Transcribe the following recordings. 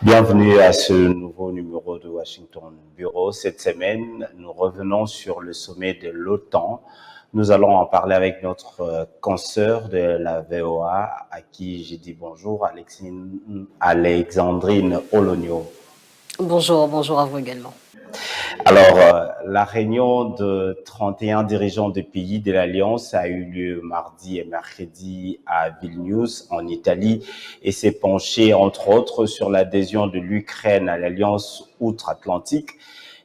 Bienvenue à ce nouveau numéro de Washington Bureau. Cette semaine, nous revenons sur le sommet de l'OTAN. Nous allons en parler avec notre consoeur de la VOA, à qui j'ai dit bonjour, Alexandrine Olonio. Bonjour à vous également. Alors, la réunion de 31 dirigeants de pays de l'Alliance a eu lieu mardi et mercredi à Vilnius, en Italie, et s'est penchée, entre autres, sur l'adhésion de l'Ukraine à l'Alliance outre-Atlantique.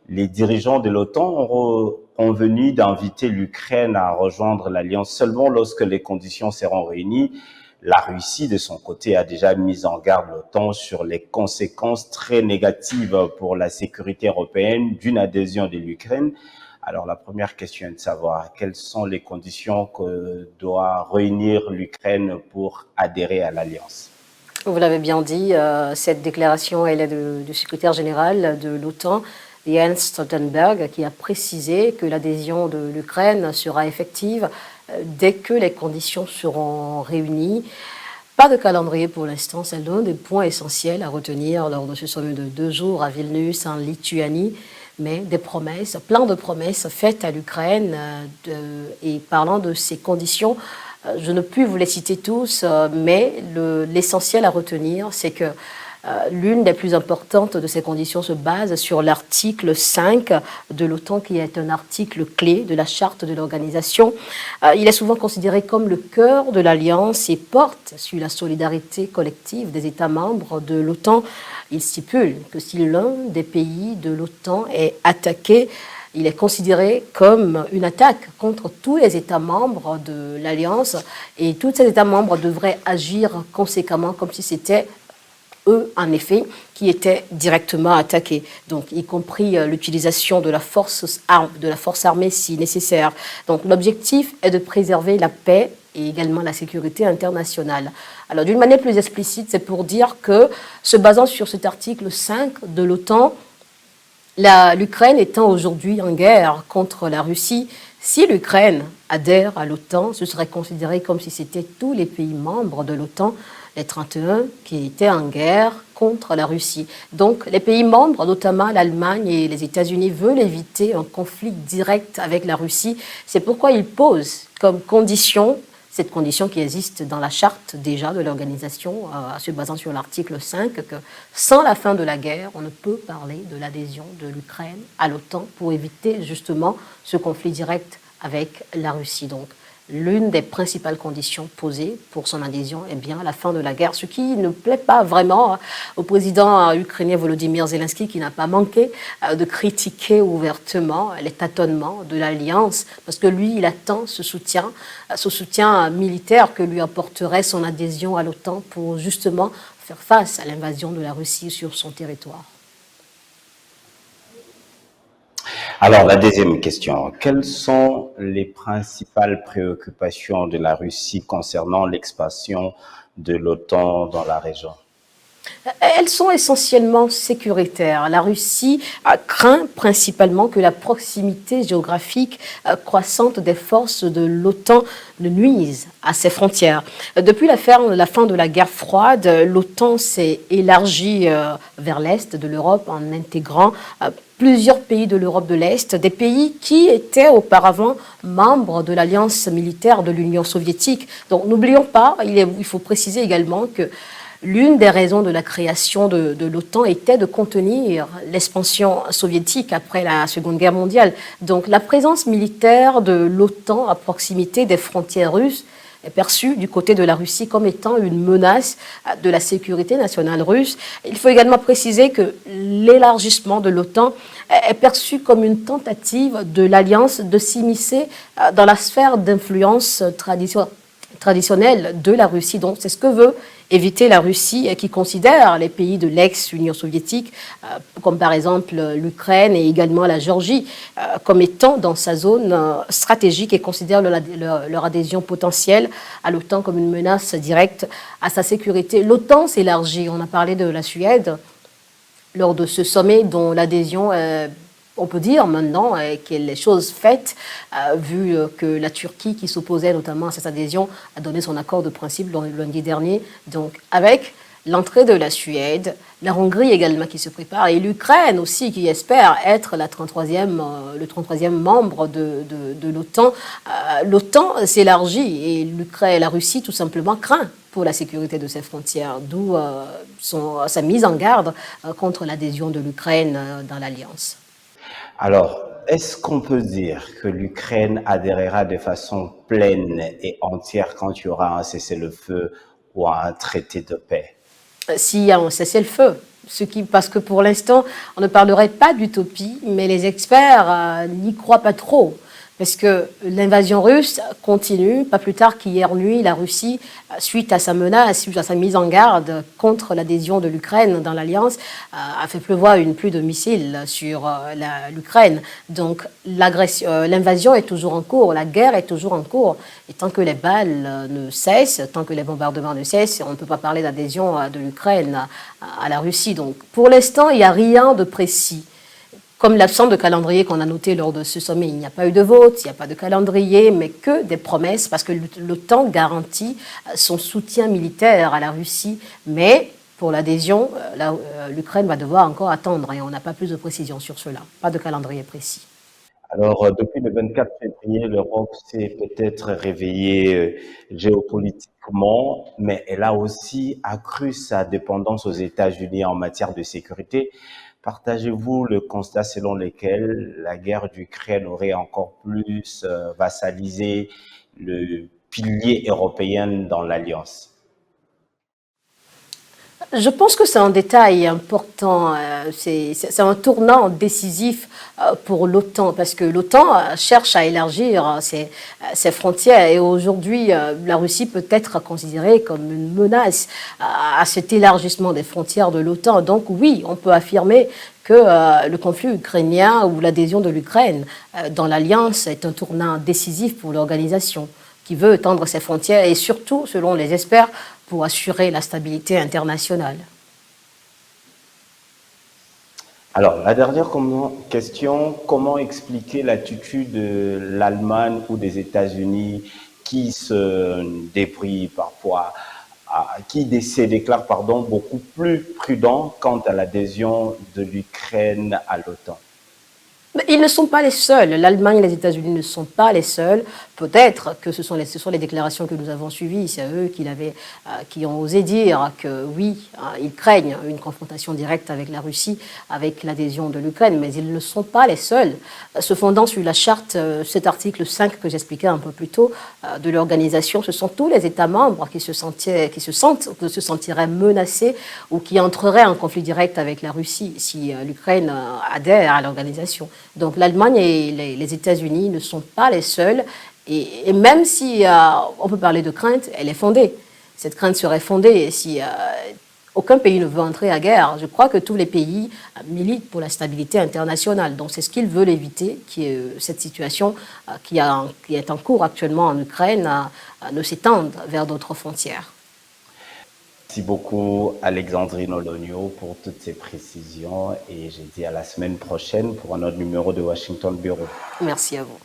Les dirigeants de l'OTAN ont convenu d'inviter l'Ukraine à rejoindre l'Alliance seulement lorsque les conditions seront réunies. La Russie, de son côté, a déjà mis en garde l'OTAN sur les conséquences très négatives pour la sécurité européenne d'une adhésion de l'Ukraine. Alors, la première question est de savoir quelles sont les conditions que doit réunir l'Ukraine pour adhérer à l'Alliance. Vous l'avez bien dit, cette déclaration elle est du secrétaire général de l'OTAN, Jens Stoltenberg, qui a précisé que l'adhésion de l'Ukraine sera effective dès que les conditions seront réunies. Pas de calendrier pour l'instant, c'est l'un des points essentiels à retenir lors de ce sommet de 2 jours à Vilnius, en Lituanie, mais des promesses, plein de promesses faites à l'Ukraine. Et parlant de ces conditions, je ne puis vous les citer tous, mais l'essentiel à retenir, c'est que l'une des plus importantes de ces conditions se base sur l'article 5 de l'OTAN, qui est un article clé de la charte de l'organisation. Il est souvent considéré comme le cœur de l'Alliance et porte sur la solidarité collective des États membres de l'OTAN. Il stipule que si l'un des pays de l'OTAN est attaqué, il est considéré comme une attaque contre tous les États membres de l'Alliance, et tous ces États membres devraient agir conséquemment comme si c'était eux, en effet, qui étaient directement attaqués, donc y compris l'utilisation de la force armée si nécessaire. Donc l'objectif est de préserver la paix et également la sécurité internationale. Alors d'une manière plus explicite, c'est pour dire que, se basant sur cet article 5 de l'OTAN, l'Ukraine étant aujourd'hui en guerre contre la Russie, si l'Ukraine adhère à l'OTAN, ce serait considéré comme si c'était tous les pays membres de l'OTAN, les 31, qui étaient en guerre contre la Russie. Donc les pays membres, notamment l'Allemagne et les États-Unis, veulent éviter un conflit direct avec la Russie. C'est pourquoi ils posent comme condition, cette condition qui existe dans la charte déjà de l'organisation, se basant sur l'article 5, que sans la fin de la guerre, on ne peut parler de l'adhésion de l'Ukraine à l'OTAN pour éviter justement ce conflit direct avec la Russie. Donc l'une des principales conditions posées pour son adhésion est bien la fin de la guerre, ce qui ne plaît pas vraiment au président ukrainien Volodymyr Zelensky, qui n'a pas manqué de critiquer ouvertement les tâtonnements de l'Alliance, parce que lui, il attend ce soutien militaire que lui apporterait son adhésion à l'OTAN pour justement faire face à l'invasion de la Russie sur son territoire. Alors, la deuxième question. Quelles sont les principales préoccupations de la Russie concernant l'expansion de l'OTAN dans la région? Elles sont essentiellement sécuritaires. La Russie craint principalement que la proximité géographique croissante des forces de l'OTAN ne nuise à ses frontières. Depuis la fin de la guerre froide, l'OTAN s'est élargie vers l'est de l'Europe en intégrant plusieurs pays de l'Europe de l'Est, des pays qui étaient auparavant membres de l'alliance militaire de l'Union soviétique. Donc n'oublions pas, il faut préciser également que l'une des raisons de la création de l'OTAN était de contenir l'expansion soviétique après la Seconde Guerre mondiale. Donc la présence militaire de l'OTAN à proximité des frontières russes est perçue du côté de la Russie comme étant une menace de la sécurité nationale russe. Il faut également préciser que l'élargissement de l'OTAN est perçu comme une tentative de l'Alliance de s'immiscer dans la sphère d'influence traditionnelle de la Russie. Donc c'est ce que veut éviter la Russie, qui considère les pays de l'ex-Union soviétique, comme par exemple l'Ukraine et également la Géorgie, comme étant dans sa zone stratégique, et considère leur adhésion potentielle à l'OTAN comme une menace directe à sa sécurité. L'OTAN s'élargit. On a parlé de la Suède lors de ce sommet dont l'adhésion on peut dire maintenant que les choses faites, vu que la Turquie, qui s'opposait notamment à cette adhésion, a donné son accord de principe lundi dernier. Donc, avec l'entrée de la Suède, la Hongrie également qui se prépare et l'Ukraine aussi qui espère être le 33e membre de l'OTAN. L'OTAN s'élargit et la Russie tout simplement craint pour la sécurité de ses frontières, d'où sa mise en garde contre l'adhésion de l'Ukraine dans l'Alliance. Alors, est-ce qu'on peut dire que l'Ukraine adhérera de façon pleine et entière quand il y aura un cessez-le-feu ou un traité de paix? S'il y a un cessez-le-feu, parce que pour l'instant, on ne parlerait pas d'utopie, mais les experts n'y croient pas trop. Parce que l'invasion russe continue. Pas plus tard qu'hier nuit, la Russie, suite à sa menace, suite à sa mise en garde contre l'adhésion de l'Ukraine dans l'Alliance, a fait pleuvoir une pluie de missiles sur l'Ukraine. Donc l'invasion est toujours en cours, la guerre est toujours en cours. Et tant que les balles ne cessent, tant que les bombardements ne cessent, on ne peut pas parler d'adhésion de l'Ukraine à la Russie. Donc pour l'instant, il n'y a rien de précis. Comme l'absence de calendrier qu'on a noté lors de ce sommet, il n'y a pas eu de vote, il n'y a pas de calendrier, mais que des promesses, parce que l'OTAN garantit son soutien militaire à la Russie. Mais pour l'adhésion, l'Ukraine va devoir encore attendre et on n'a pas plus de précision sur cela, pas de calendrier précis. Alors, depuis le 24 février, l'Europe s'est peut-être réveillée géopolitiquement, mais elle a aussi accru sa dépendance aux États-Unis en matière de sécurité. Partagez-vous le constat selon lequel la guerre d'Ukraine aurait encore plus vassalisé le pilier européen dans l'Alliance? Je pense que c'est un détail important, c'est un tournant décisif pour l'OTAN, parce que l'OTAN cherche à élargir ses frontières et aujourd'hui la Russie peut être considérée comme une menace à cet élargissement des frontières de l'OTAN. Donc oui, on peut affirmer que le conflit ukrainien ou l'adhésion de l'Ukraine dans l'Alliance est un tournant décisif pour l'organisation qui veut étendre ses frontières et surtout, selon les experts, pour assurer la stabilité internationale. Alors, la dernière question, comment expliquer l'attitude de l'Allemagne ou des États-Unis qui se débrouillent parfois, se déclarent beaucoup plus prudents quant à l'adhésion de l'Ukraine à l'OTAN? Mais ils ne sont pas les seuls. L'Allemagne et les États-Unis ne sont pas les seuls. Peut-être que ce sont les déclarations que nous avons suivies. C'est eux qui ont osé dire que oui, ils craignent une confrontation directe avec la Russie, avec l'adhésion de l'Ukraine. Mais ils ne sont pas les seuls. Se fondant sur la charte, cet article 5 que j'expliquais un peu plus tôt de l'organisation, ce sont tous les États membres qui se sentiraient menacés ou qui entreraient en conflit direct avec la Russie si l'Ukraine adhère à l'organisation. Donc l'Allemagne et les États-Unis ne sont pas les seuls. Et même si on peut parler de crainte, elle est fondée. Cette crainte serait fondée si aucun pays ne veut entrer à guerre. Je crois que tous les pays militent pour la stabilité internationale. Donc c'est ce qu'ils veulent éviter, qui est cette situation qui est en cours actuellement en Ukraine ne s'étende vers d'autres frontières. Merci beaucoup Alexandrine Olonio pour toutes ces précisions et je dis à la semaine prochaine pour un autre numéro de Washington Bureau. Merci à vous.